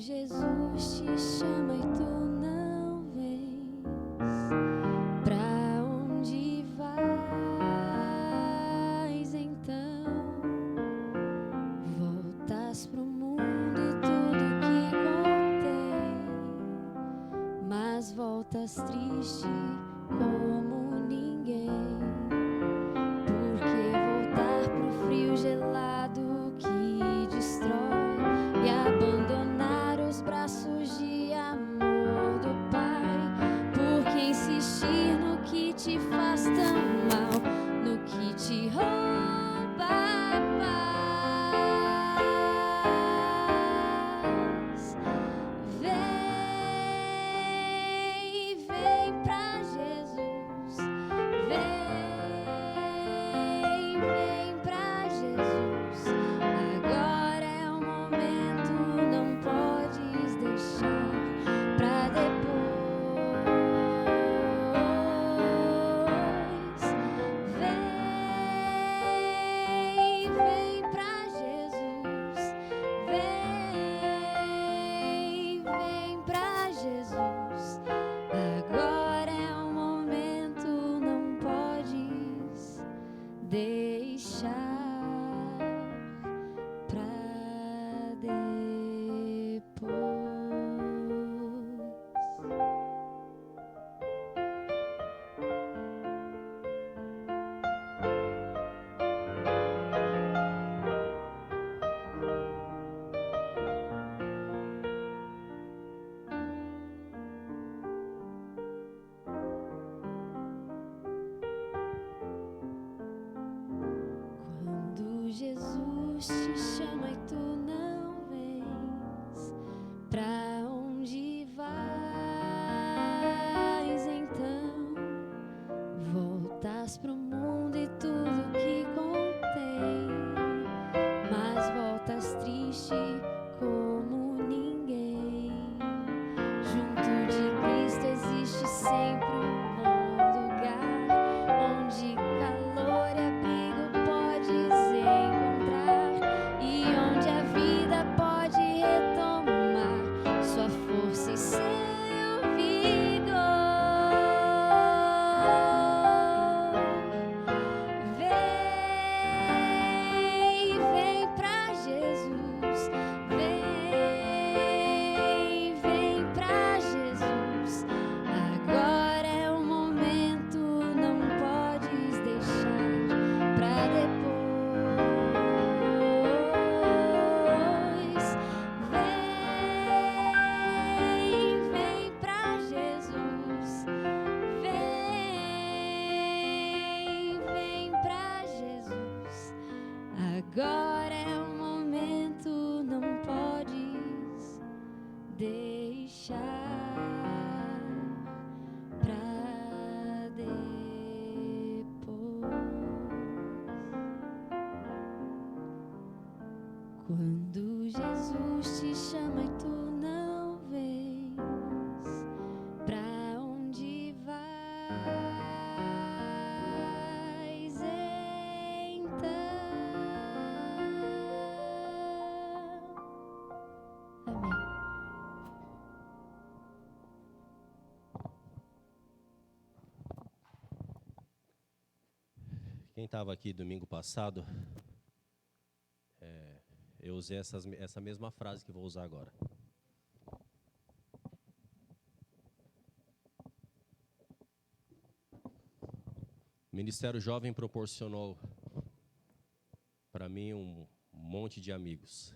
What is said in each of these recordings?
Jesus te chama e tu não vens, pra onde vais então? Voltas pro mundo e tudo que contém, mas voltas triste como ninguém. Porque voltar pro frio gelado que destrói e abandonar os braços de amor do Pai, porque insistir no que te faz tão mal, no que te rouba a paz. Vem, vem pra Jesus, vem pra Jesus. Agora é o momento, não podes deixar pra depois. Vem pra Jesus. Vem pra Jesus. Agora é o momento, não podes deixar pra depois. Quando Jesus te chama e tu não vens, pra onde vais então? Voltas pro mundo e tudo que contém, mas voltas triste como ninguém. Junto de Cristo existe sempre um bom lugar, onde calor e abrigo podes encontrar, e onde a vida pode retomar sua força e seu vigor. Vem pra Jesus. Vem pra Jesus. Agora é o momento, não podes deixar pra depois. Vem pra Jesus. Vem pra Jesus. Agora é o momento, não podes deixar pra depois. Quando Jesus te chama e tu não vens, pra onde vais então? Amém. Quem estava aqui domingo passado, eu usei essa mesma frase que vou usar agora. O Ministério Jovem proporcionou para mim um monte de amigos.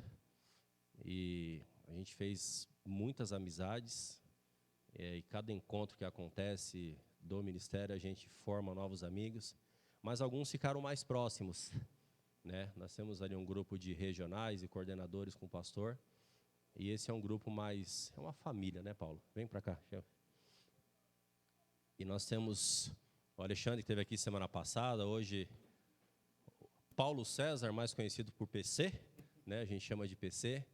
E a gente fez muitas amizades, e cada encontro que acontece do Ministério, a gente forma novos amigos, mas alguns ficaram mais próximos, né? Nós temos ali um grupo de regionais e coordenadores com o pastor, e esse é um grupo mais, é uma família, né, Paulo? Vem para cá. E nós temos o Alexandre, que esteve aqui semana passada, hoje Paulo César, mais conhecido por PC, né, a gente chama de PC.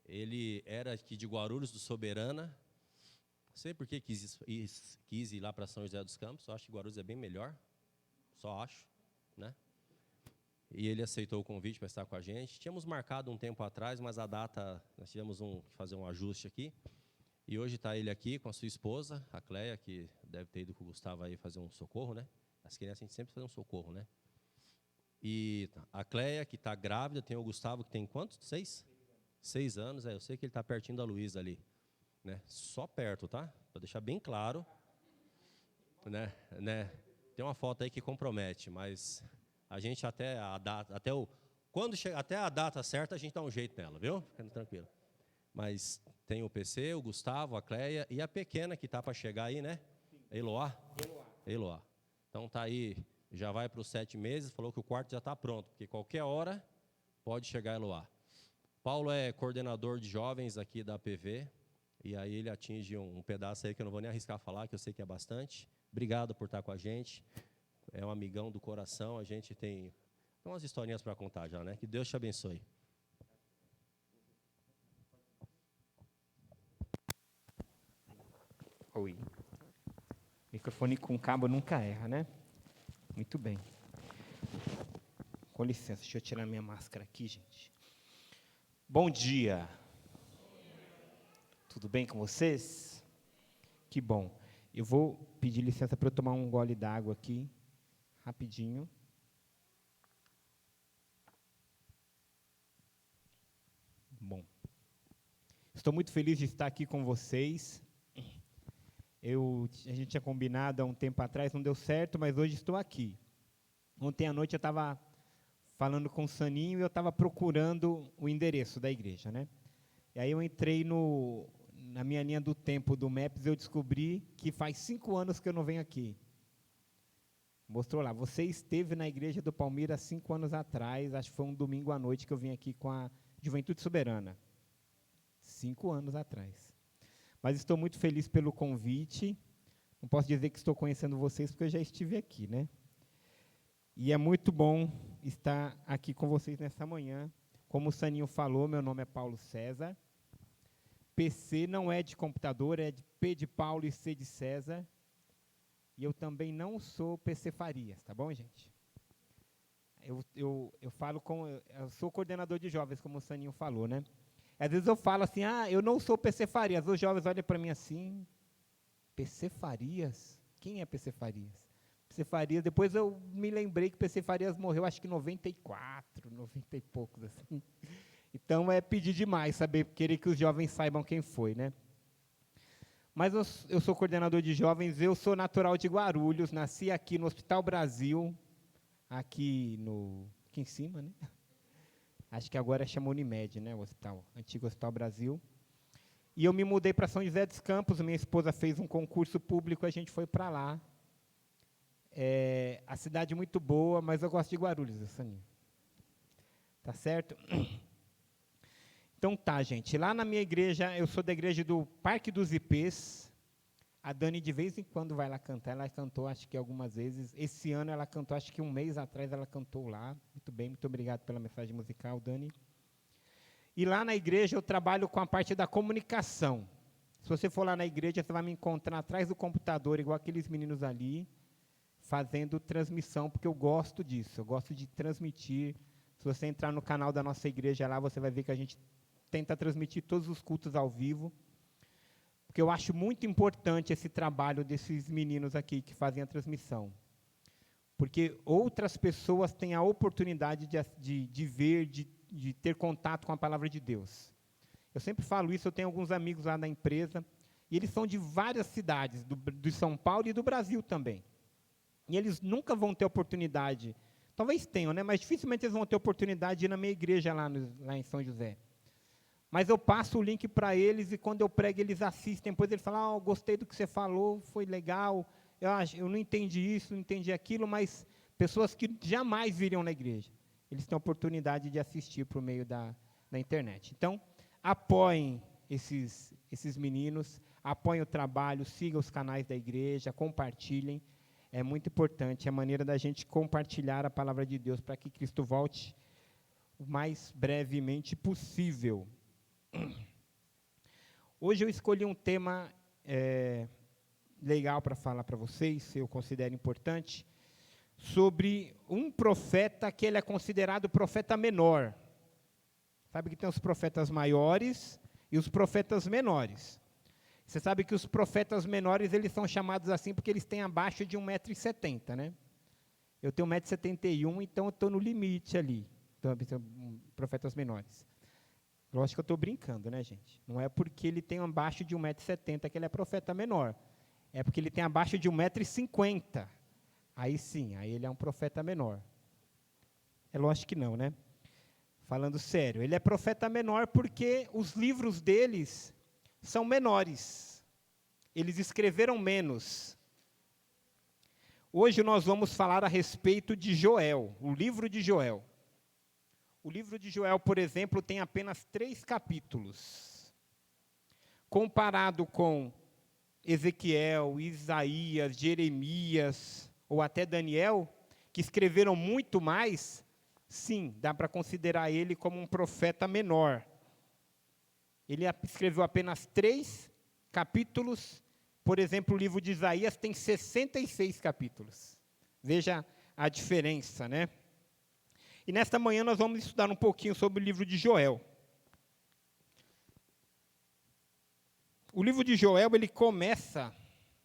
Ele era aqui de Guarulhos, do Soberana. Não sei por que quis ir lá para São José dos Campos, eu acho que Guarulhos é bem melhor, só acho, né? E ele aceitou o convite para estar com a gente. Tínhamos marcado um tempo atrás, mas a data, nós tivemos que fazer um ajuste aqui. E hoje está ele aqui com a sua esposa, a Cleia, que deve ter ido com o Gustavo aí fazer um socorro, né? As crianças a gente sempre faz um socorro, né? E a Cleia, que está grávida, tem o Gustavo, que tem quantos? 6? 6 anos, eu sei que ele está pertinho da Luísa ali. Né? Só perto, tá? Para deixar bem claro. Né? Tem uma foto aí que compromete, mas a gente até a data, até a data certa, a gente dá um jeito nela, viu? Fica tranquilo. Mas tem o PC, o Gustavo, a Cleia e a pequena que está para chegar aí, né? Eloá. Então tá aí, já vai para os 7 meses, falou que o quarto já está pronto, porque qualquer hora pode chegar Eloá. Paulo é coordenador de jovens aqui da APV, e aí ele atinge um pedaço aí que eu não vou nem arriscar falar, que eu sei que é bastante. Obrigado por estar com a gente. É um amigão do coração, a gente tem umas historinhas para contar já, né? Que Deus te abençoe. Oi. Microfone com cabo nunca erra, né? Muito bem. Com licença, deixa eu tirar minha máscara aqui, gente. Bom dia. Tudo bem com vocês? Que bom. Eu vou pedir licença para eu tomar um gole d'água aqui, rapidinho. Bom. Estou muito feliz de estar aqui com vocês. A gente tinha combinado há um tempo atrás, não deu certo, mas hoje estou aqui. Ontem à noite eu estava falando com o Saninho e eu estava procurando o endereço da igreja, né? E aí eu entrei na minha linha do tempo do Maps, eu descobri que faz 5 anos que eu não venho aqui. Mostrou lá, você esteve na igreja do Palmeiras 5 anos atrás, acho que foi um domingo à noite que eu vim aqui com a Juventude Soberana. 5 anos atrás. Mas estou muito feliz pelo convite. Não posso dizer que estou conhecendo vocês, porque eu já estive aqui, né? E é muito bom estar aqui com vocês nessa manhã. Como o Saninho falou, meu nome é Paulo César. PC não é de computador, é de P de Paulo e C de César. E eu também não sou PC Farias, tá bom, gente? Eu sou coordenador de jovens, como o Saninho falou, né? Às vezes eu falo assim, eu não sou PC Farias. Os jovens olham para mim assim, PC Farias? Quem é PC Farias? PC Farias, depois eu me lembrei que PC Farias morreu, acho que em 94, 90 e poucos, assim. Então, é pedir demais querer que os jovens saibam quem foi, né? Mas eu sou coordenador de jovens, eu sou natural de Guarulhos, nasci aqui no Hospital Brasil, aqui em cima, né? Acho que agora chama Unimed, né, o antigo Hospital Brasil. E eu me mudei para São José dos Campos, minha esposa fez um concurso público, a gente foi para lá. A cidade é muito boa, mas eu gosto de Guarulhos, Saninho. Tá certo? Então tá, gente. Lá na minha igreja, eu sou da igreja do Parque dos Ipês. A Dani, de vez em quando, vai lá cantar. Ela cantou, acho que algumas vezes. Esse ano, ela cantou, acho que um mês atrás, ela cantou lá. Muito bem, muito obrigado pela mensagem musical, Dani. E lá na igreja, eu trabalho com a parte da comunicação. Se você for lá na igreja, você vai me encontrar atrás do computador, igual aqueles meninos ali, fazendo transmissão, porque eu gosto disso. Eu gosto de transmitir. Se você entrar no canal da nossa igreja lá, você vai ver que a gente tenta transmitir todos os cultos ao vivo, porque eu acho muito importante esse trabalho desses meninos aqui que fazem a transmissão. Porque outras pessoas têm a oportunidade de ver, de ter contato com a palavra de Deus. Eu sempre falo isso, eu tenho alguns amigos lá na empresa, e eles são de várias cidades, de São Paulo e do Brasil também. E eles nunca vão ter oportunidade, talvez tenham, né, mas dificilmente eles vão ter oportunidade de ir na minha igreja lá em São José. Mas eu passo o link para eles e quando eu prego eles assistem. Depois eles falam, gostei do que você falou, foi legal. Eu não entendi isso, não entendi aquilo, mas pessoas que jamais viriam na igreja, eles têm a oportunidade de assistir por meio da internet. Então, apoiem esses meninos, apoiem o trabalho, sigam os canais da igreja, compartilhem. É muito importante a maneira da gente compartilhar a palavra de Deus para que Cristo volte o mais brevemente possível. Hoje eu escolhi um tema legal para falar para vocês, eu considero importante, sobre um profeta que ele é considerado profeta menor. Sabe que tem os profetas maiores e os profetas menores. Você sabe que os profetas menores, eles são chamados assim porque eles têm abaixo de 1,70 m, né? Eu tenho 1,71 m, então eu estou no limite ali, então, profetas menores. Lógico que eu estou brincando, né, gente? Não é porque ele tem abaixo de 1,70 m que ele é profeta menor. É porque ele tem abaixo de 1,50 m. Aí sim, aí ele é um profeta menor. É lógico que não, né? Falando sério, ele é profeta menor porque os livros deles são menores. Eles escreveram menos. Hoje nós vamos falar a respeito de Joel, o livro de Joel. O livro de Joel, por exemplo, tem apenas 3 capítulos. Comparado com Ezequiel, Isaías, Jeremias, ou até Daniel, que escreveram muito mais, sim, dá para considerar ele como um profeta menor. Ele escreveu apenas 3 capítulos. Por exemplo, o livro de Isaías tem 66 capítulos. Veja a diferença, né? E nesta manhã nós vamos estudar um pouquinho sobre o livro de Joel. O livro de Joel, ele começa,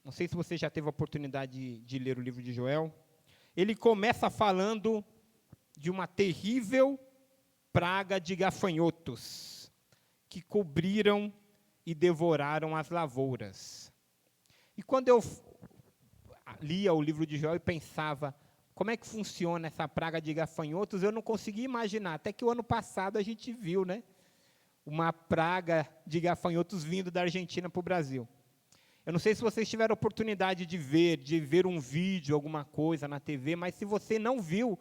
não sei se você já teve a oportunidade de ler o livro de Joel, ele começa falando de uma terrível praga de gafanhotos que cobriram e devoraram as lavouras. E quando eu lia o livro de Joel e pensava, como é que funciona essa praga de gafanhotos, eu não conseguia imaginar, até que o ano passado a gente viu, né? Uma praga de gafanhotos vindo da Argentina para o Brasil. Eu não sei se vocês tiveram a oportunidade de ver um vídeo, alguma coisa na TV, mas se você não viu,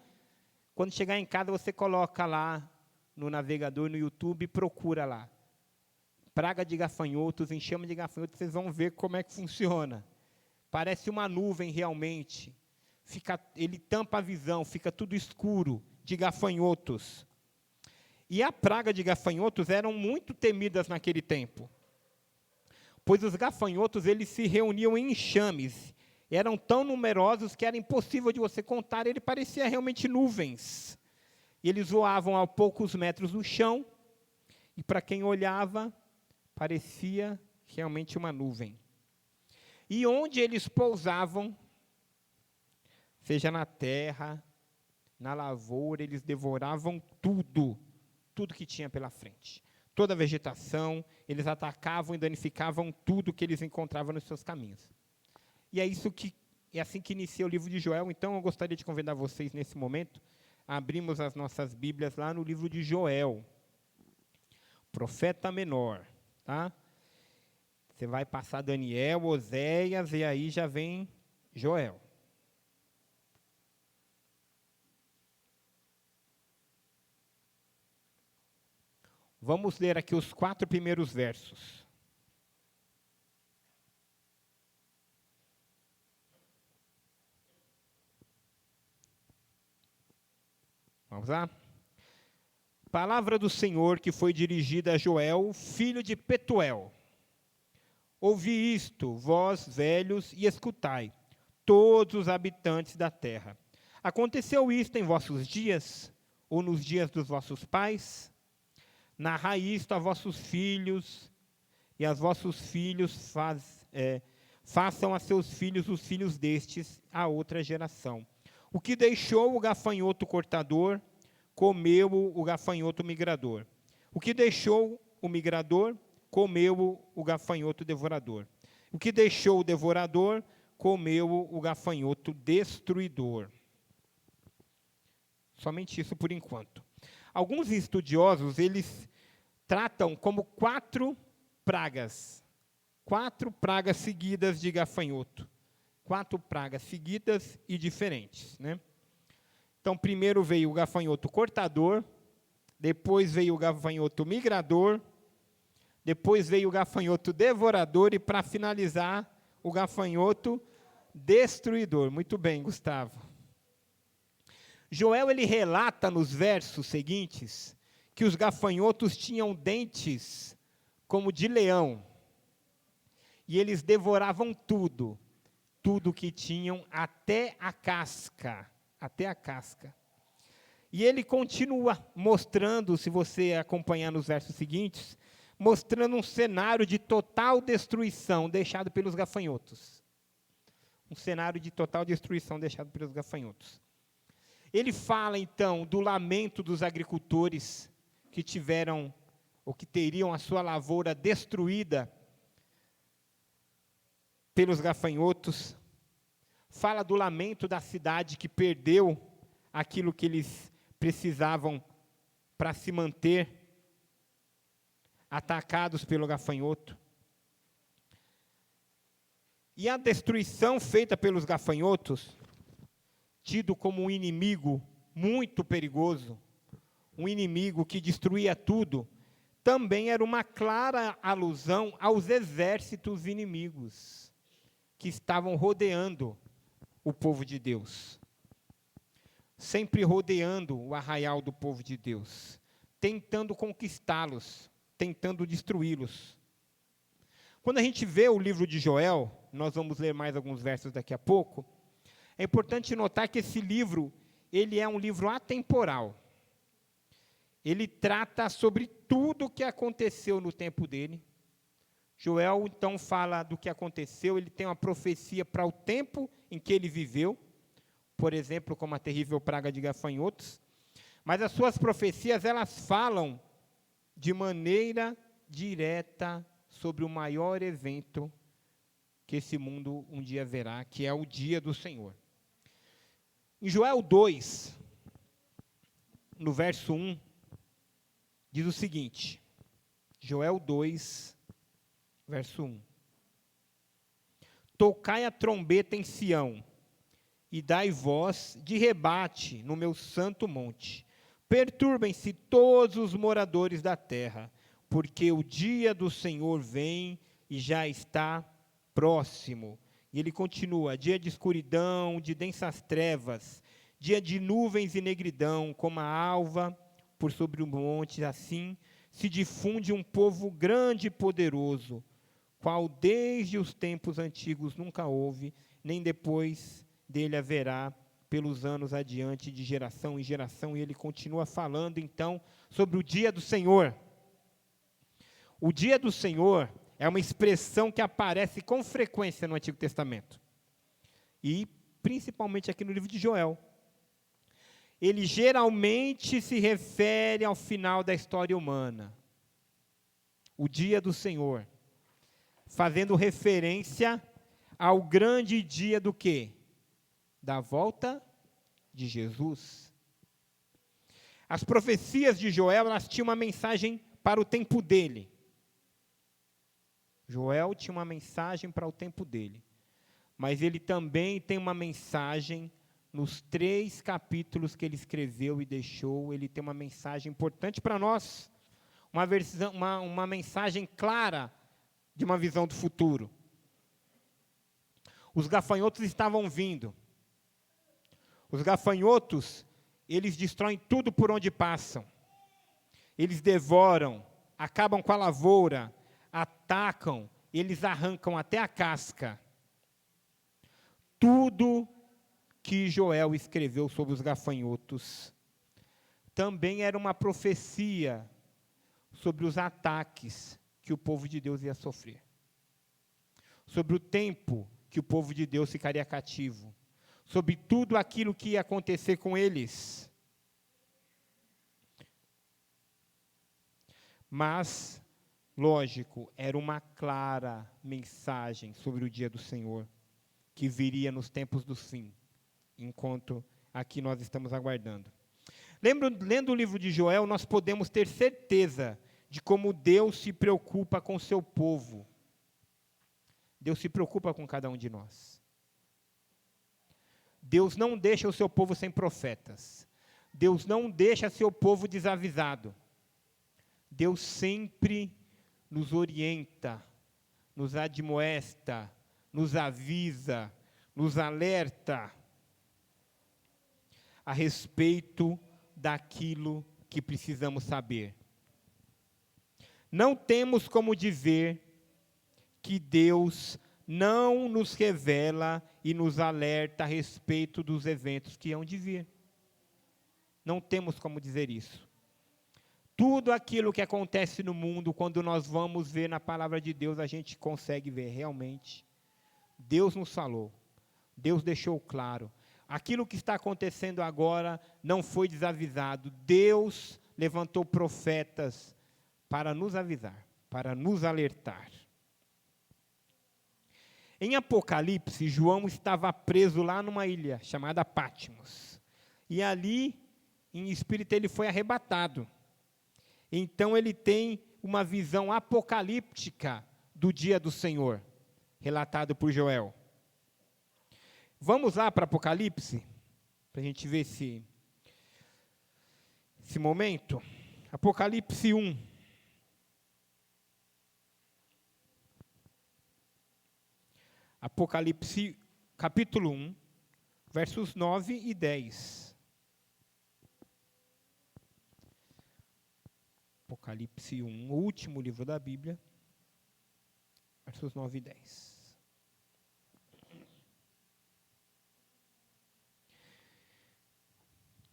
quando chegar em casa você coloca lá no navegador, no YouTube, e procura lá. Praga de gafanhotos, enxame de gafanhotos, vocês vão ver como é que funciona. Parece uma nuvem realmente. Ele tampa a visão, fica tudo escuro de gafanhotos. E a praga de gafanhotos eram muito temidas naquele tempo, pois os gafanhotos eles se reuniam em enxames, eram tão numerosos que era impossível de você contar, ele parecia realmente nuvens. E eles voavam a poucos metros do chão, e para quem olhava, parecia realmente uma nuvem. E onde eles pousavam, seja na terra, na lavoura, eles devoravam tudo que tinha pela frente. Toda a vegetação, eles atacavam e danificavam tudo que eles encontravam nos seus caminhos. E é assim que inicia o livro de Joel. Então, eu gostaria de convidar vocês, nesse momento, a abrirmos as nossas Bíblias lá no livro de Joel, profeta menor. Tá? Você vai passar Daniel, Oséias, e aí já vem Joel. Vamos ler aqui os 4 primeiros versos. Vamos lá? Palavra do Senhor que foi dirigida a Joel, filho de Petuel. Ouvi isto, vós velhos, e escutai, todos os habitantes da terra. Aconteceu isto em vossos dias, ou nos dias dos vossos pais? Narrai isto a vossos filhos, e aos vossos filhos façam a seus filhos os filhos destes, a outra geração. O que deixou o gafanhoto cortador, comeu o gafanhoto migrador. O que deixou o migrador, comeu o gafanhoto devorador. O que deixou o devorador, comeu o gafanhoto destruidor. Somente isso por enquanto. Alguns estudiosos, eles tratam como 4 pragas. 4 pragas seguidas de gafanhoto. 4 pragas seguidas e diferentes, né? Então, primeiro veio o gafanhoto cortador, depois veio o gafanhoto migrador, depois veio o gafanhoto devorador e, para finalizar, o gafanhoto destruidor. Muito bem, Gustavo. Joel, ele relata nos versos seguintes que os gafanhotos tinham dentes como de leão. E eles devoravam tudo que tinham, até a casca. Até a casca. E ele continua mostrando, se você acompanhar nos versos seguintes, mostrando um cenário de total destruição deixado pelos gafanhotos. Um cenário de total destruição deixado pelos gafanhotos. Ele fala, então, do lamento dos agricultores que tiveram, ou que teriam a sua lavoura destruída pelos gafanhotos. Fala do lamento da cidade que perdeu aquilo que eles precisavam para se manter, atacados pelo gafanhoto. E a destruição feita pelos gafanhotos, tido como um inimigo muito perigoso, um inimigo que destruía tudo, também era uma clara alusão aos exércitos inimigos que estavam rodeando o povo de Deus. Sempre rodeando o arraial do povo de Deus, tentando conquistá-los, tentando destruí-los. Quando a gente vê o livro de Joel, nós vamos ler mais alguns versos daqui a pouco, é importante notar que esse livro, ele é um livro atemporal. Ele trata sobre tudo o que aconteceu no tempo dele. Joel, então, fala do que aconteceu, ele tem uma profecia para o tempo em que ele viveu, por exemplo, como a terrível praga de gafanhotos, mas as suas profecias, elas falam de maneira direta sobre o maior evento que esse mundo um dia verá, que é o dia do Senhor. Em Joel 2, no verso 1, diz o seguinte, Joel 2, verso 1. Tocai a trombeta em Sião, e dai voz de rebate no meu santo monte. Perturbem-se todos os moradores da terra, porque o dia do Senhor vem e já está próximo. E ele continua, dia de escuridão, de densas trevas, dia de nuvens e negridão, como a alva por sobre o monte, assim se difunde um povo grande e poderoso, qual desde os tempos antigos nunca houve, nem depois dele haverá pelos anos adiante, de geração em geração. E ele continua falando, então, sobre o dia do Senhor. O dia do Senhor é uma expressão que aparece com frequência no Antigo Testamento. E, principalmente aqui no livro de Joel. Ele geralmente se refere ao final da história humana. O dia do Senhor. Fazendo referência ao grande dia do quê? Da volta de Jesus. As profecias de Joel, elas tinham uma mensagem para o tempo dele. Joel tinha uma mensagem para o tempo dele. Mas ele também tem uma mensagem nos 3 capítulos que ele escreveu e deixou. Ele tem uma mensagem importante para nós. Uma mensagem clara de uma visão do futuro. Os gafanhotos estavam vindo. Os gafanhotos, eles destroem tudo por onde passam. Eles devoram, acabam com a lavoura, atacam, eles arrancam até a casca. Tudo que Joel escreveu sobre os gafanhotos também era uma profecia sobre os ataques que o povo de Deus ia sofrer. Sobre o tempo que o povo de Deus ficaria cativo. Sobre tudo aquilo que ia acontecer com eles. Mas, lógico, era uma clara mensagem sobre o dia do Senhor, que viria nos tempos do fim, enquanto aqui nós estamos aguardando. Lendo o livro de Joel, nós podemos ter certeza de como Deus se preocupa com o seu povo. Deus se preocupa com cada um de nós. Deus não deixa o seu povo sem profetas. Deus não deixa seu povo desavisado. Deus sempre nos orienta, nos admoesta, nos avisa, nos alerta a respeito daquilo que precisamos saber. Não temos como dizer que Deus não nos revela e nos alerta a respeito dos eventos que hão de vir. Não temos como dizer isso. Tudo aquilo que acontece no mundo, quando nós vamos ver na palavra de Deus, a gente consegue ver realmente. Deus nos falou, Deus deixou claro. Aquilo que está acontecendo agora não foi desavisado. Deus levantou profetas para nos avisar, para nos alertar. Em Apocalipse, João estava preso lá numa ilha chamada Patmos. E ali, em espírito, ele foi arrebatado. Então, ele tem uma visão apocalíptica do dia do Senhor, relatado por Joel. Vamos lá para Apocalipse, para a gente ver esse momento. Apocalipse 1. Apocalipse, capítulo 1, versos 9 e 10. Apocalipse 1, o último livro da Bíblia, versos 9 e 10.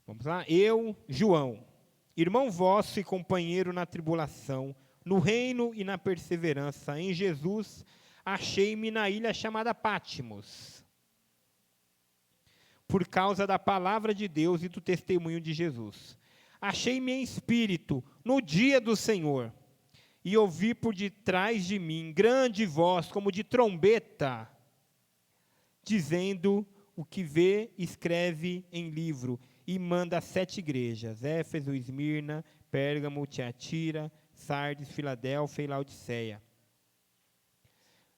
Vamos lá? Eu, João, irmão vosso e companheiro na tribulação, no reino e na perseverança, em Jesus, achei-me na ilha chamada Patmos, por causa da palavra de Deus e do testemunho de Jesus. Achei-me em espírito no dia do Senhor, e ouvi por detrás de mim grande voz, como de trombeta, dizendo: o que vê, escreve em livro, e manda 7 igrejas, Éfeso, Esmirna, Pérgamo, Tiatira, Sardes, Filadélfia e Laodiceia.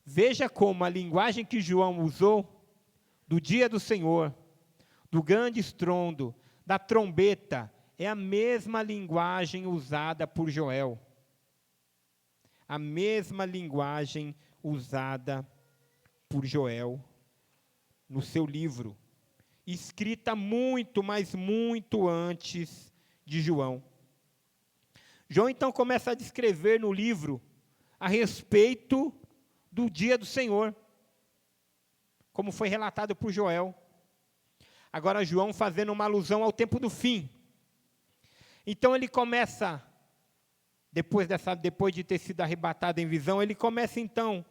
Veja como a linguagem que João usou, do dia do Senhor, do grande estrondo, da trombeta, é a mesma linguagem usada por Joel. A mesma linguagem usada por Joel no seu livro, escrita muito, mas muito antes de João. João então começa a descrever no livro a respeito do dia do Senhor, como foi relatado por Joel. Agora João fazendo uma alusão ao tempo do fim. Então ele começa, depois de ter sido arrebatado em visão, ele começa então,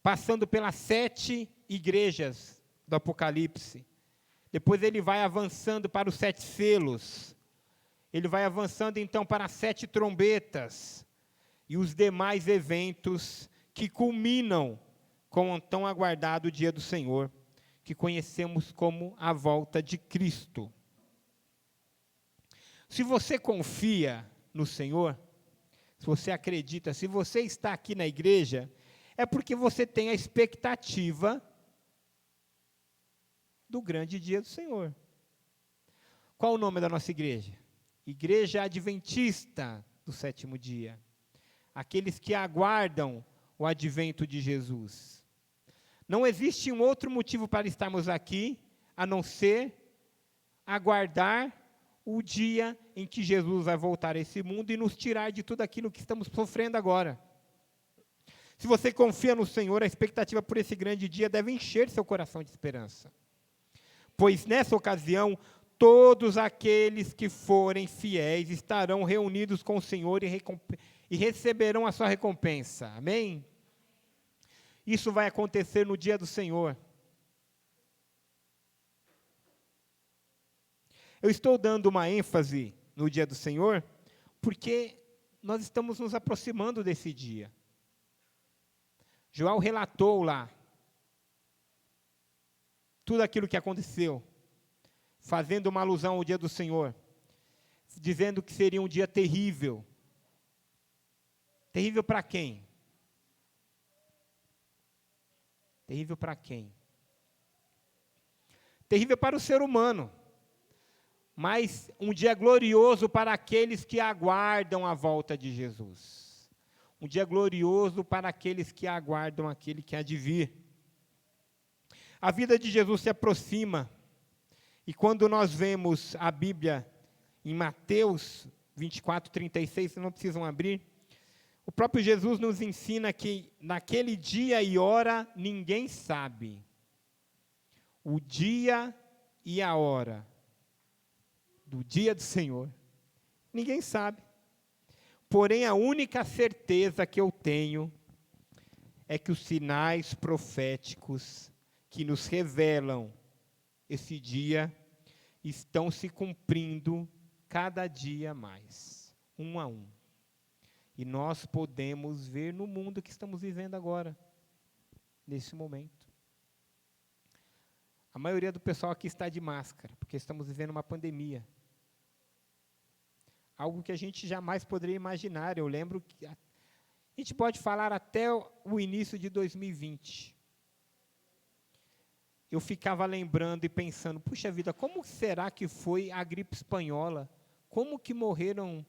passando pelas 7 igrejas do Apocalipse. Depois ele vai avançando para os 7 selos. Ele vai avançando então para as 7 trombetas. E os demais eventos que culminam com o tão aguardado dia do Senhor, que conhecemos como a volta de Cristo. Se você confia no Senhor, se você acredita, se você está aqui na igreja, é porque você tem a expectativa do grande dia do Senhor. Qual o nome da nossa igreja? Igreja Adventista do 7º dia. Aqueles que aguardam o advento de Jesus. Não existe um outro motivo para estarmos aqui, a não ser aguardar o dia em que Jesus vai voltar a esse mundo e nos tirar de tudo aquilo que estamos sofrendo agora. Se você confia no Senhor, a expectativa por esse grande dia deve encher seu coração de esperança. Pois nessa ocasião, todos aqueles que forem fiéis estarão reunidos com o Senhor e receberão a sua recompensa. Amém? Isso vai acontecer no dia do Senhor. Eu estou dando uma ênfase no dia do Senhor, porque nós estamos nos aproximando desse dia. João relatou lá tudo aquilo que aconteceu, fazendo uma alusão ao dia do Senhor, dizendo que seria um dia terrível. Terrível para quem? Terrível para quem? Terrível para o ser humano, mas um dia glorioso para aqueles que aguardam a volta de Jesus. um dia glorioso para aqueles que aguardam aquele que há de vir. A vida de Jesus se aproxima, e quando nós vemos a Bíblia em Mateus 24, 36, vocês não precisam abrir, o próprio Jesus nos ensina que naquele dia e hora ninguém sabe. O dia e a hora do dia do Senhor, ninguém sabe. Porém, a única certeza que eu tenho é que os sinais proféticos que nos revelam esse dia estão se cumprindo cada dia mais, um a um. E nós podemos ver no mundo que estamos vivendo agora, nesse momento. A maioria do pessoal aqui está de máscara, porque estamos vivendo uma pandemia. Algo que a gente jamais poderia imaginar. Eu lembro que a gente pode falar até o início de 2020. Eu ficava lembrando e pensando, puxa vida, como será que foi a gripe espanhola? Como que morreram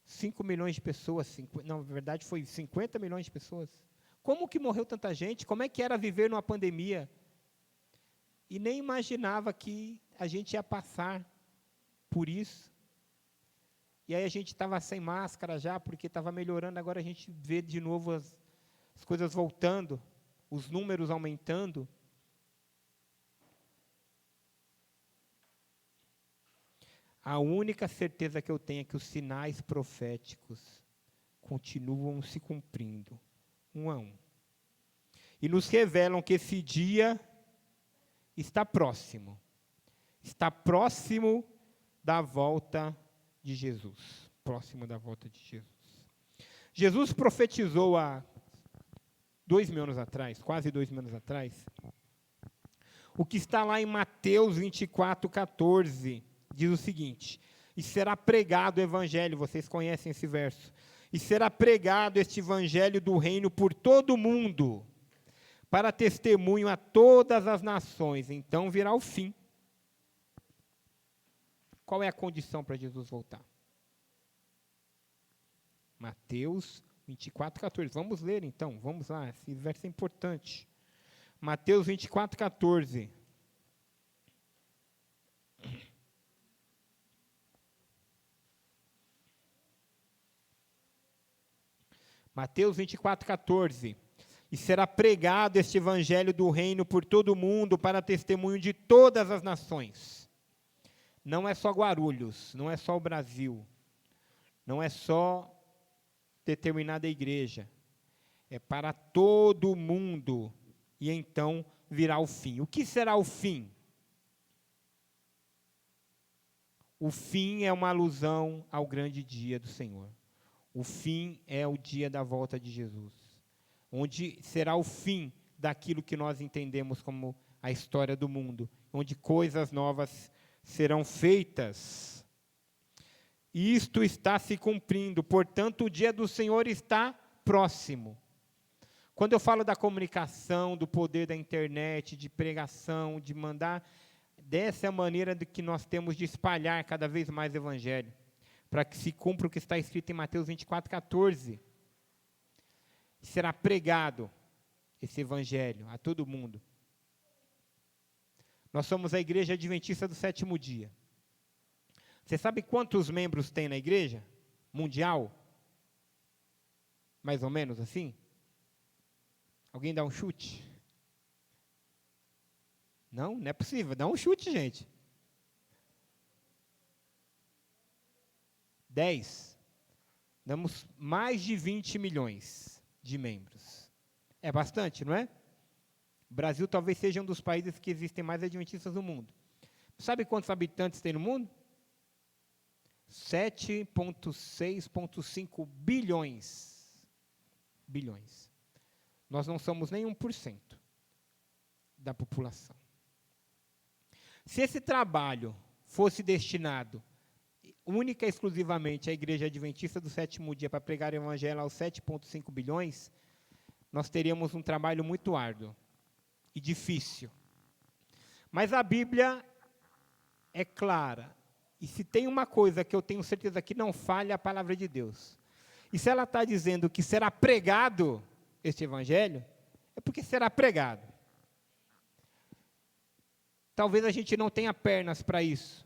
5 milhões de pessoas? Não, na verdade foi 50 milhões de pessoas. Como que morreu tanta gente? Como é que era viver numa pandemia? E nem imaginava que a gente ia passar por isso. E aí a gente estava sem máscara já, porque estava melhorando, agora a gente vê de novo as coisas voltando, os números aumentando. A única certeza que eu tenho é que os sinais proféticos continuam se cumprindo, um a um. E nos revelam que esse dia está próximo da volta de Jesus, próximo da volta de Jesus. Jesus profetizou há 2.000 anos atrás, quase 2.000 anos atrás, o que está lá em Mateus 24, 14, diz o seguinte: e será pregado o evangelho, vocês conhecem esse verso, e será pregado este evangelho do reino por todo o mundo, para testemunho a todas as nações, então virá o fim. Qual é a condição para Jesus voltar? Mateus 24, 14. Vamos ler então, vamos lá, esse verso é importante. Mateus 24, 14. Mateus 24, 14. E será pregado este evangelho do reino por todo o mundo para testemunho de todas as nações. Não é só Guarulhos, não é só o Brasil, não é só determinada igreja, é para todo o mundo, e então virá o fim. O que será o fim? O fim é uma alusão ao grande dia do Senhor. O fim é o dia da volta de Jesus, onde será o fim daquilo que nós entendemos como a história do mundo, onde coisas novas serão feitas. E isto está se cumprindo, portanto, o dia do Senhor está próximo. Quando eu falo da comunicação, do poder da internet, de pregação, de mandar, dessa é a maneira de que nós temos de espalhar cada vez mais o evangelho, para que se cumpra o que está escrito em Mateus 24, 14. Será pregado esse evangelho a todo mundo. Nós somos a Igreja Adventista do Sétimo Dia. Você sabe quantos membros tem na igreja? Mundial? Mais ou menos assim? Alguém dá um chute? Não é possível. Dá um chute, gente. 10. Damos mais de 20 milhões de membros. É bastante, não é? O Brasil talvez seja um dos países que existem mais adventistas no mundo. Sabe quantos habitantes tem no mundo? 7,6,5 bilhões. Bilhões. Nós não somos nem 1% da população. Se esse trabalho fosse destinado única e exclusivamente à Igreja Adventista do Sétimo Dia para pregar o Evangelho aos 7,5 bilhões, nós teríamos um trabalho muito árduo e difícil. Mas a Bíblia é clara. E se tem uma coisa que eu tenho certeza que não falha, é a palavra de Deus. E se ela está dizendo que será pregado este evangelho, é porque será pregado. Talvez a gente não tenha pernas para isso,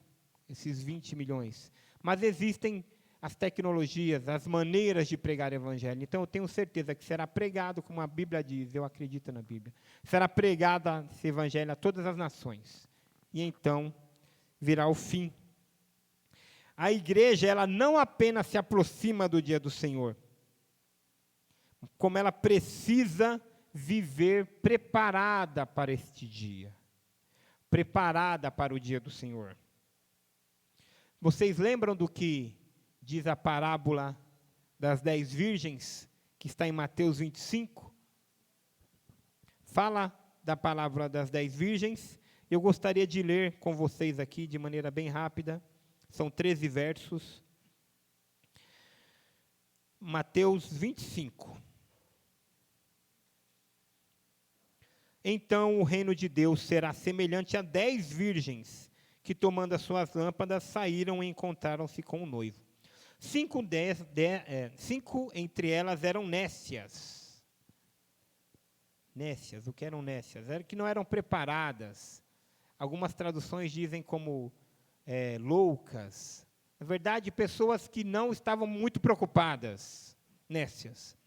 esses 20 milhões. Mas existem as tecnologias, as maneiras de pregar o evangelho. Então, eu tenho certeza que será pregado, como a Bíblia diz, eu acredito na Bíblia. Será pregado esse evangelho a todas as nações. E então, virá o fim. A igreja, ela não apenas se aproxima do dia do Senhor, como ela precisa viver preparada para este dia. Preparada para o dia do Senhor. Vocês lembram do que diz a parábola das 10 virgens, que está em Mateus 25? Fala da parábola das 10 virgens. Eu gostaria de ler com vocês aqui, de maneira bem rápida. São 13 versos. Mateus 25. Então o reino de Deus será semelhante a 10 virgens, que tomando as suas lâmpadas, saíram e encontraram-se com o noivo. 5 entre elas eram nécias. Nécias, o que eram nécias? Era que não eram preparadas. Algumas traduções dizem como loucas. Na verdade, pessoas que não estavam muito preocupadas. Nécias.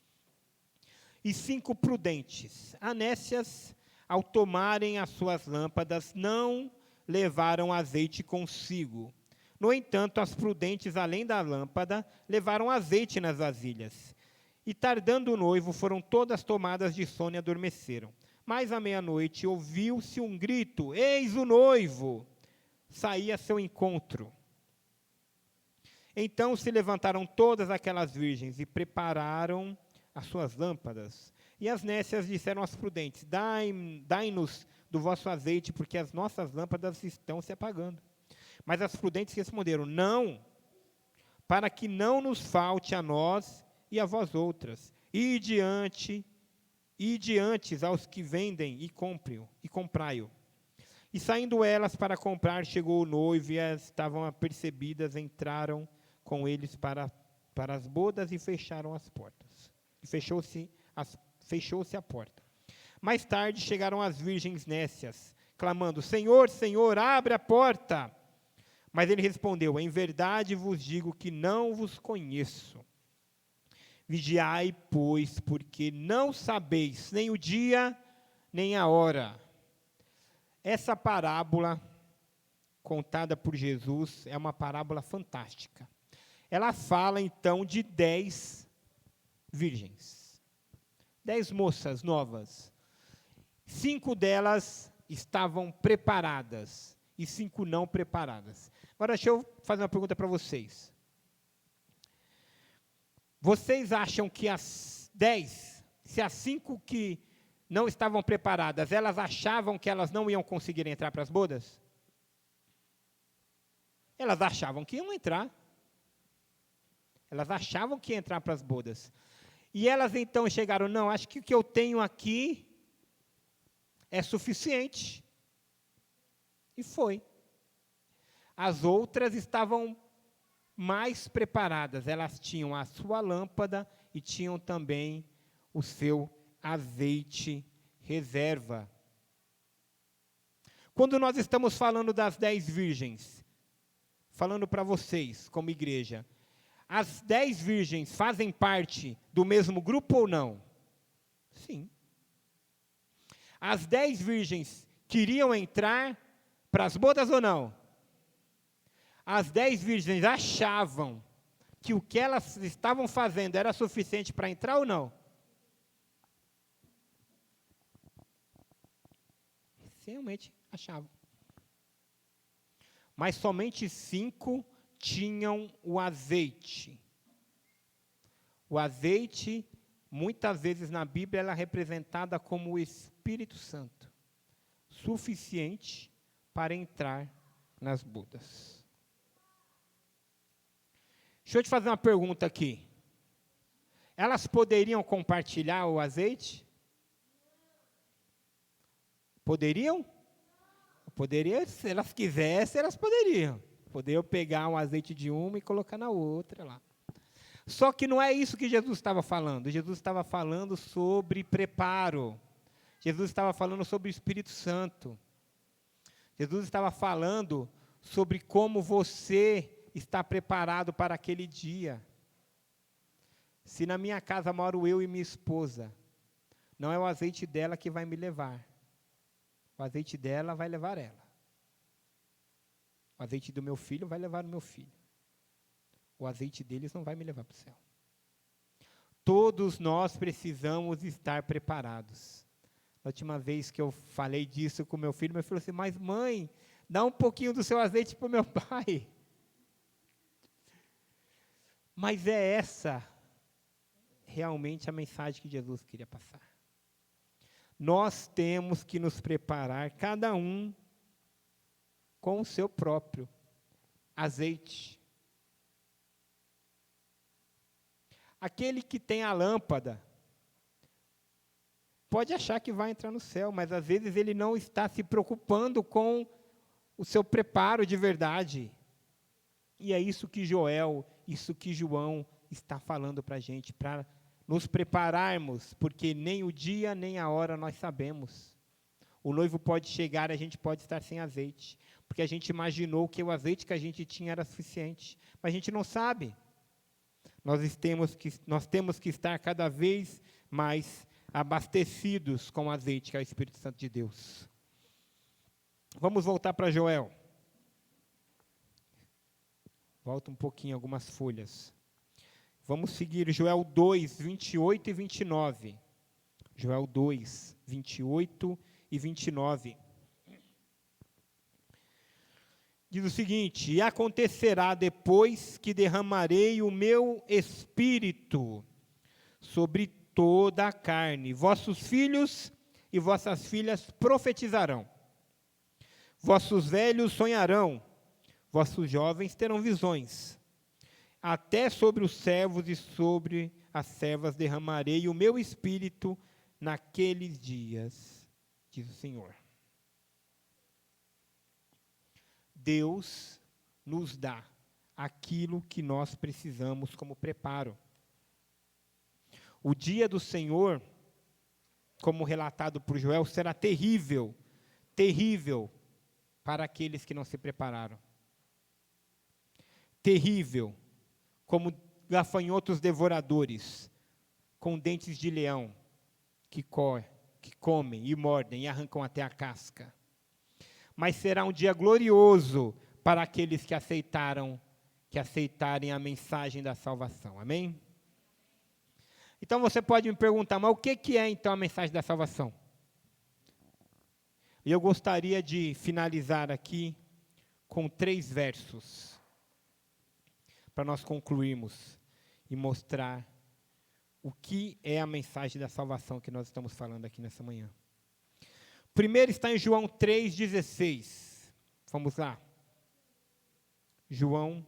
E 5 prudentes. As nécias, ao tomarem as suas lâmpadas, não levaram azeite consigo. No entanto, as prudentes, além da lâmpada, levaram azeite nas vasilhas. E, tardando o noivo, foram todas tomadas de sono e adormeceram. Mas, à meia-noite, ouviu-se um grito: eis o noivo! Saía a seu encontro. Então se levantaram todas aquelas virgens e prepararam as suas lâmpadas. E as nécias disseram às prudentes: dai-nos do vosso azeite, porque as nossas lâmpadas estão se apagando. Mas as prudentes responderam: não, para que não nos falte a nós e a vós outras. E diante aos que vendem e comprai-o. E saindo elas para comprar, chegou o noivo, e as estavam apercebidas, entraram com eles para as bodas e fecharam as portas. E fechou-se a porta. Mais tarde chegaram as virgens nécias, clamando: Senhor, Senhor, abre a porta. Mas ele respondeu: em verdade vos digo que não vos conheço. Vigiai, pois, porque não sabeis nem o dia, nem a hora. Essa parábola, contada por Jesus, é uma parábola fantástica. Ela fala, então, de 10 virgens. 10 moças novas. 5 delas estavam preparadas e 5 não preparadas. Agora, deixa eu fazer uma pergunta para vocês. Vocês acham que as 10, se as 5 que não estavam preparadas, elas achavam que elas não iam conseguir entrar para as bodas? Elas achavam que iam entrar. Elas achavam que iam entrar para as bodas. E elas então chegaram: não, acho que o que eu tenho aqui é suficiente. E foi. As outras estavam mais preparadas. Elas tinham a sua lâmpada e tinham também o seu azeite reserva. Quando nós estamos falando das 10 virgens, falando para vocês, como igreja, as 10 virgens fazem parte do mesmo grupo ou não? Sim. As 10 virgens queriam entrar para as bodas ou não? As 10 virgens achavam que o que elas estavam fazendo era suficiente para entrar ou não? Realmente achavam. Mas somente 5 tinham o azeite. O azeite, muitas vezes na Bíblia, ela é representada como o Espírito Santo, suficiente para entrar nas bodas. Deixa eu te fazer uma pergunta aqui. Elas poderiam compartilhar o azeite? Poderiam? Poderia, se elas quisessem, elas poderiam. Poderiam pegar um azeite de uma e colocar na outra lá. Só que não é isso que Jesus estava falando. Jesus estava falando sobre preparo. Jesus estava falando sobre o Espírito Santo. Jesus estava falando sobre como você está preparado para aquele dia. Se na minha casa moro eu e minha esposa, não é o azeite dela que vai me levar. O azeite dela vai levar ela. O azeite do meu filho vai levar o meu filho. O azeite deles não vai me levar para o céu. Todos nós precisamos estar preparados. A última vez que eu falei disso com meu filho falou assim, mas mãe, dá um pouquinho do seu azeite para o meu pai. Mas é essa realmente a mensagem que Jesus queria passar. Nós temos que nos preparar, cada um com o seu próprio azeite. Aquele que tem a lâmpada pode achar que vai entrar no céu, mas às vezes ele não está se preocupando com o seu preparo de verdade. E é isso que Joel, isso que João está falando para a gente, para nos prepararmos, porque nem o dia nem a hora nós sabemos. O noivo pode chegar, a gente pode estar sem azeite, porque a gente imaginou que o azeite que a gente tinha era suficiente, mas a gente não sabe. Nós temos que estar cada vez mais abastecidos com o azeite, que é o Espírito Santo de Deus. Vamos voltar para Joel. Volta um pouquinho, algumas folhas. Vamos seguir Joel 2, 28 e 29. Joel 2, 28 e 29. Diz o seguinte, e acontecerá depois que derramarei o meu espírito sobre toda a carne. Vossos filhos e vossas filhas profetizarão. Vossos velhos sonharão. Vossos jovens terão visões. Até sobre os servos e sobre as servas derramarei o meu espírito naqueles dias, diz o Senhor. Deus nos dá aquilo que nós precisamos como preparo. O dia do Senhor, como relatado por Joel, será terrível, terrível para aqueles que não se prepararam. Terrível, como gafanhotos devoradores, com dentes de leão, que comem e mordem e arrancam até a casca. Mas será um dia glorioso para aqueles que aceitarem a mensagem da salvação. Amém? Então você pode me perguntar, mas o que é então a mensagem da salvação? E eu gostaria de finalizar aqui com 3 versos, para nós concluirmos e mostrar o que é a mensagem da salvação que nós estamos falando aqui nessa manhã. Primeiro está em João 3,16. Vamos lá. João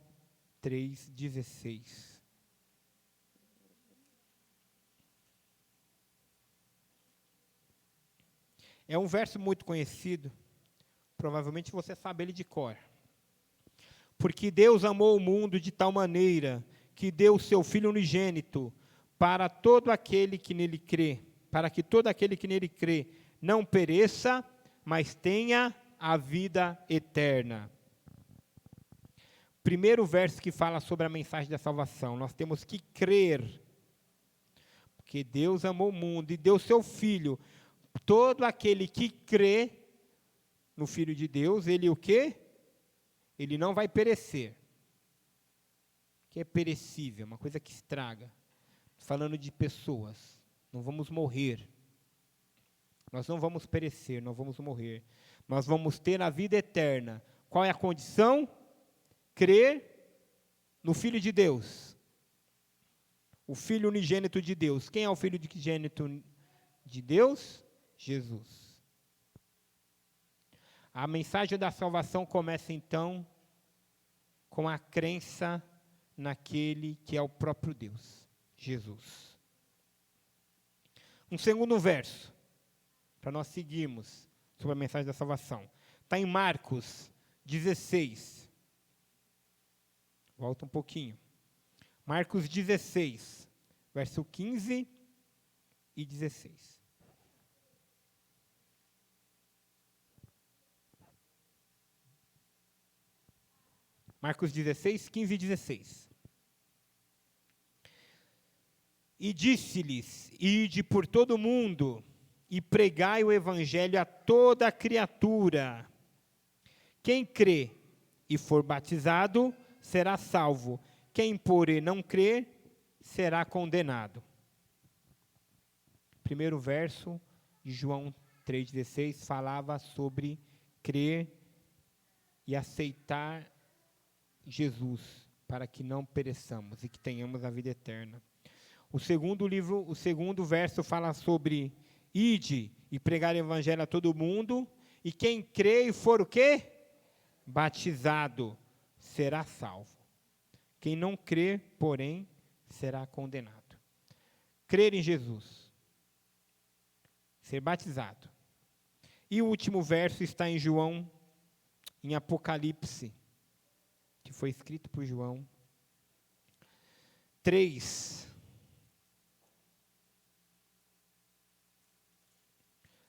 3,16. É um verso muito conhecido. Provavelmente você sabe ele de cor. Porque Deus amou o mundo de tal maneira que deu o seu Filho unigênito para todo aquele que nele crê, para que todo aquele que nele crê não pereça, mas tenha a vida eterna. Primeiro verso que fala sobre a mensagem da salvação. Nós temos que crer, porque Deus amou o mundo e deu o seu Filho. Todo aquele que crê no Filho de Deus, ele o quê? Ele não vai perecer. Que é perecível, uma coisa que estraga. Falando de pessoas, não vamos morrer. Nós não vamos perecer, nós vamos morrer. Nós vamos ter a vida eterna. Qual é a condição? Crer no Filho de Deus. O Filho unigênito de Deus. Quem é o Filho unigênito de Deus? Jesus. A mensagem da salvação começa então com a crença naquele que é o próprio Deus, Jesus. Um segundo verso, para nós seguirmos sobre a mensagem da salvação. Está em Marcos 16. Volta um pouquinho. Marcos 16, verso 15 e 16. Marcos 16, 15 e 16. E disse-lhes: ide por todo o mundo e pregai o evangelho a toda a criatura. Quem crê e for batizado será salvo. Quem, porém, não crer, será condenado. Primeiro verso de João 3,16 falava sobre crer e aceitar Jesus, para que não pereçamos e que tenhamos a vida eterna. O segundo verso fala sobre ide e pregar o evangelho a todo mundo, e quem crê e for o quê? Batizado, será salvo. Quem não crer, porém, será condenado. Crer em Jesus, ser batizado. E o último verso está em João, em Apocalipse, que foi escrito por João 3.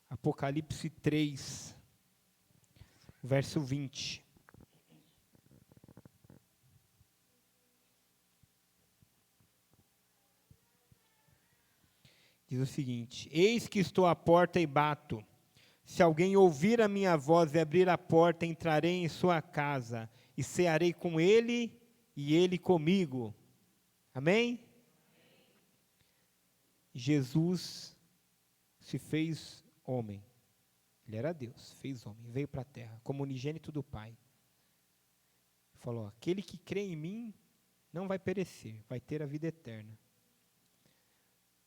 Apocalipse 3, verso 20. Diz o seguinte: eis que estou à porta e bato. Se alguém ouvir a minha voz e abrir a porta, entrarei em sua casa e cearei com ele e ele comigo. Amém? Jesus se fez homem. Ele era Deus, fez homem, veio para a terra, como unigênito do Pai. Falou: aquele que crê em mim não vai perecer, vai ter a vida eterna.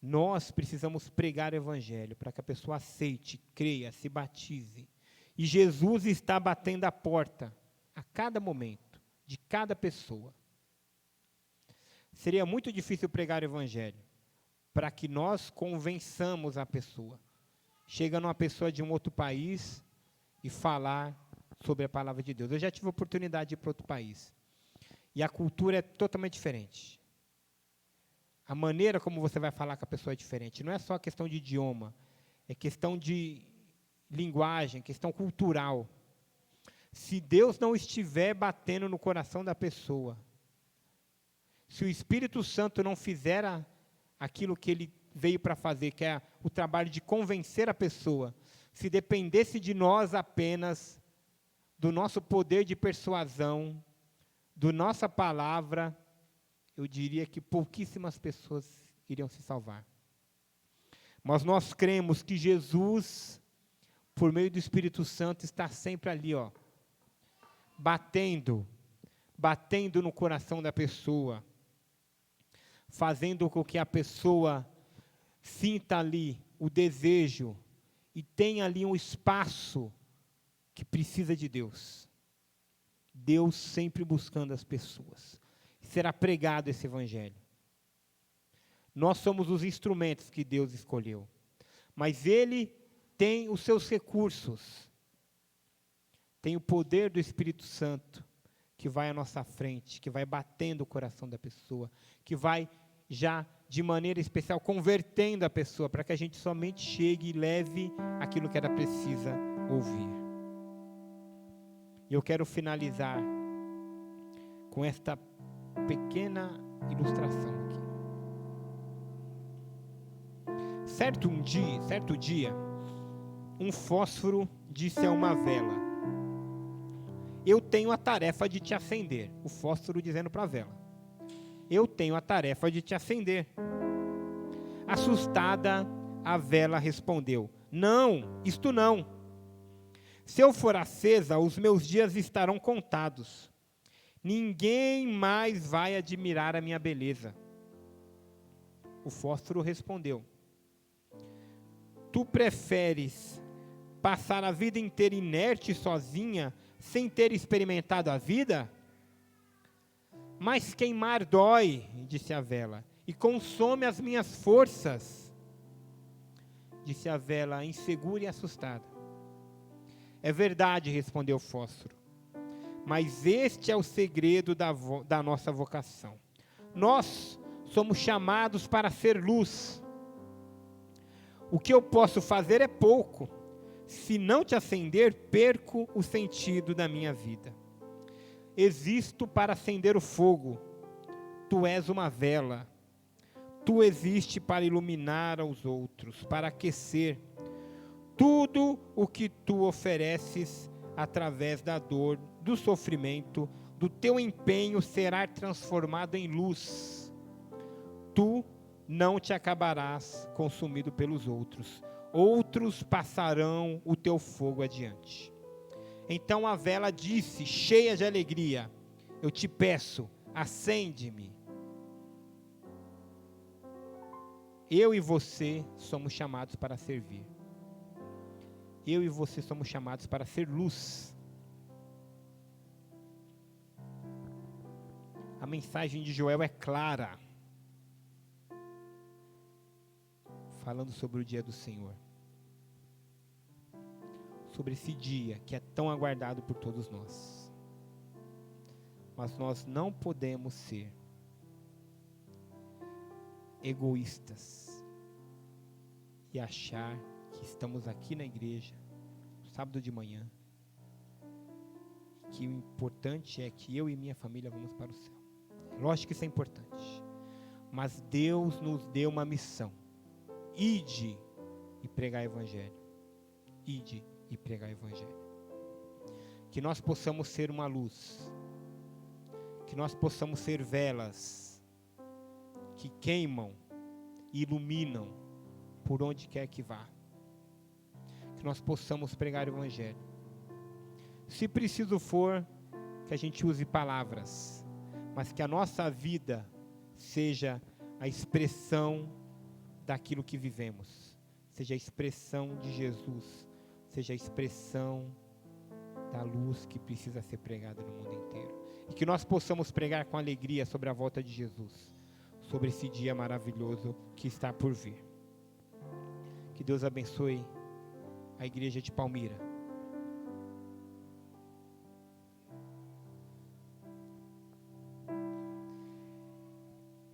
Nós precisamos pregar o evangelho para que a pessoa aceite, creia, se batize. E Jesus está batendo a porta a cada momento, de cada pessoa. Seria muito difícil pregar o evangelho para que nós convençamos a pessoa. Chega numa pessoa de um outro país e falar sobre a palavra de Deus. Eu já tive a oportunidade de ir para outro país. E a cultura é totalmente diferente. A maneira como você vai falar com a pessoa é diferente. Não é só questão de idioma, é questão de linguagem, questão cultural. Se Deus não estiver batendo no coração da pessoa, se o Espírito Santo não fizer aquilo que ele veio para fazer, que é o trabalho de convencer a pessoa, se dependesse de nós apenas, do nosso poder de persuasão, da nossa palavra, eu diria que pouquíssimas pessoas iriam se salvar. Mas nós cremos que Jesus, por meio do Espírito Santo, está sempre ali, batendo no coração da pessoa, fazendo com que a pessoa sinta ali o desejo e tenha ali um espaço que precisa de Deus. Deus sempre buscando as pessoas. Será pregado esse evangelho. Nós somos os instrumentos que Deus escolheu. Mas Ele tem os seus recursos. Tem o poder do Espírito Santo que vai à nossa frente, que vai batendo o coração da pessoa, que vai já de maneira especial convertendo a pessoa para que a gente somente chegue e leve aquilo que ela precisa ouvir. Eu quero finalizar com esta pequena ilustração aqui. Certo dia, um fósforo disse a uma vela: eu tenho a tarefa de te acender. O fósforo dizendo para a vela: eu tenho a tarefa de te acender. Assustada, a vela respondeu: não, isto não. Se eu for acesa, os meus dias estarão contados. Ninguém mais vai admirar a minha beleza. O fósforo respondeu: tu preferes passar a vida inteira inerte sozinha, sem ter experimentado a vida? Mas queimar dói, disse a vela, e consome as minhas forças. Disse a vela, insegura e assustada. É verdade, respondeu o fósforo. Mas este é o segredo da nossa vocação. Nós somos chamados para ser luz. O que eu posso fazer é pouco. Se não te acender, perco o sentido da minha vida. Existo para acender o fogo. Tu és uma vela. Tu existes para iluminar aos outros, para aquecer. Tudo o que tu ofereces através da dor, do sofrimento, do teu empenho será transformado em luz. Tu não te acabarás consumido pelos outros. Outros passarão o teu fogo adiante. Então a vela disse, cheia de alegria, eu te peço, acende-me. Eu e você somos chamados para servir. Eu e você somos chamados para ser luz. A mensagem de Joel é clara, falando sobre o dia do Senhor, sobre esse dia que é tão aguardado por todos nós. Mas nós não podemos ser egoístas e achar que estamos aqui na igreja, sábado de manhã, que o importante é que eu e minha família vamos para o céu. Lógico que isso é importante, mas Deus nos deu uma missão: ide e pregar o evangelho. Ide e pregar o evangelho. Que nós possamos ser uma luz, que nós possamos ser velas que queimam e iluminam por onde quer que vá. Que nós possamos pregar o evangelho. Se preciso for, que a gente use palavras, mas que a nossa vida seja a expressão daquilo que vivemos, seja a expressão de Jesus, seja a expressão da luz que precisa ser pregada no mundo inteiro. E que nós possamos pregar com alegria sobre a volta de Jesus, sobre esse dia maravilhoso que está por vir. Que Deus abençoe a igreja de Palmira.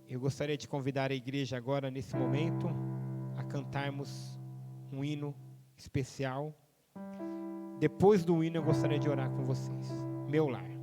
Eu gostaria de convidar a igreja agora, nesse momento, a cantarmos um hino especial. Depois do hino, eu gostaria de orar com vocês. Meu lar.